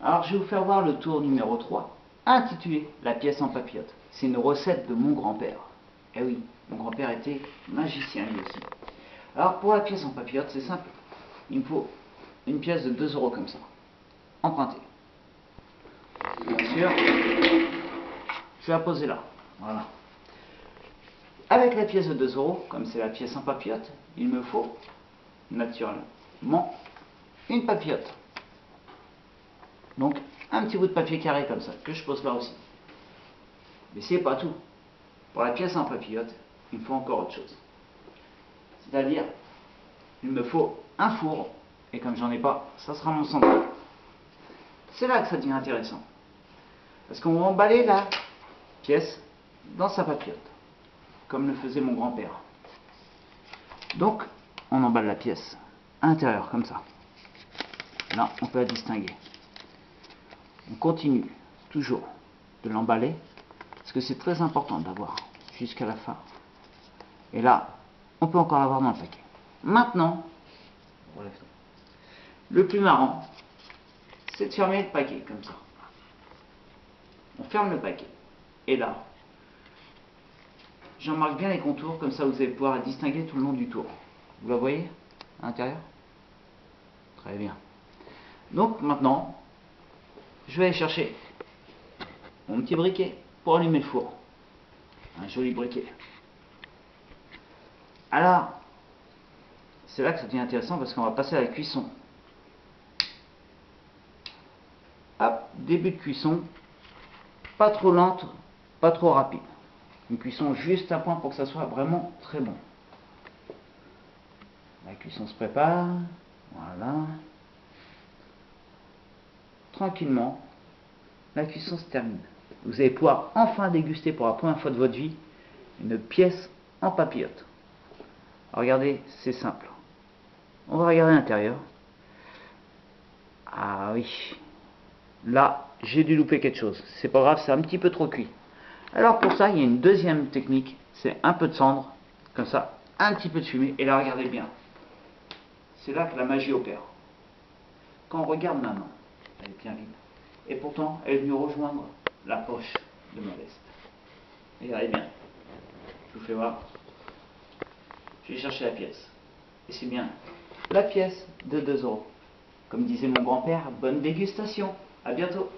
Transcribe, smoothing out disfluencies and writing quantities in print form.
Alors je vais vous faire voir le tour numéro 3, intitulé La pièce en papillote. C'est une recette de mon grand-père. Eh oui, mon grand-père était magicien lui aussi. Alors pour la pièce en papillote, c'est simple. Il me faut une pièce de 2 € comme ça, empruntée. Bien sûr, je vais la poser là. Voilà. Avec la pièce de 2 €, comme c'est la pièce en papillote, il me faut naturellement une papillote. Donc un petit bout de papier carré comme ça, que je pose là aussi. Mais c'est pas tout. Pour la pièce en papillote, il me faut encore autre chose. C'est-à-dire, il me faut un four, et comme j'en ai pas, ça sera mon centre. C'est là que ça devient intéressant. Parce qu'on va emballer la pièce dans sa papillote, comme le faisait mon grand-père. Donc, on emballe la pièce à l'intérieur, comme ça. Là, on peut la distinguer. On continue toujours de l'emballer, parce que c'est très important d'avoir jusqu'à la fin. Et là, on peut encore l'avoir dans le paquet. Maintenant, le plus marrant, c'est de fermer le paquet, comme ça. On ferme le paquet. Et là, j'en marque bien les contours, comme ça vous allez pouvoir la distinguer tout le long du tour. Vous la voyez à l'intérieur? Très bien. Donc maintenant, je vais aller chercher mon petit briquet pour allumer le four. Un joli briquet. Alors, c'est là que ça devient intéressant parce qu'on va passer à la cuisson. Hop, début de cuisson, pas trop lente, pas trop rapide. Une cuisson juste à point pour que ça soit vraiment très bon. La cuisson se prépare, voilà. Tranquillement, la cuisson se termine. Vous allez pouvoir enfin déguster pour la première fois de votre vie une pièce en papillote. Regardez, c'est simple. On va regarder l'intérieur. Ah oui. Là, j'ai dû louper quelque chose. C'est pas grave, c'est un petit peu trop cuit. Alors pour ça, il y a une deuxième technique. C'est un peu de cendre, comme ça, un petit peu de fumée. Et là, regardez bien. C'est là que la magie opère. Quand on regarde ma main, elle est bien vide. Et pourtant, elle est venue rejoindre la poche de ma veste. Et regardez bien. Je vous fais voir. Je vais chercher la pièce. Et c'est bien la pièce de 2 €. Comme disait mon grand-père, bonne dégustation. À bientôt.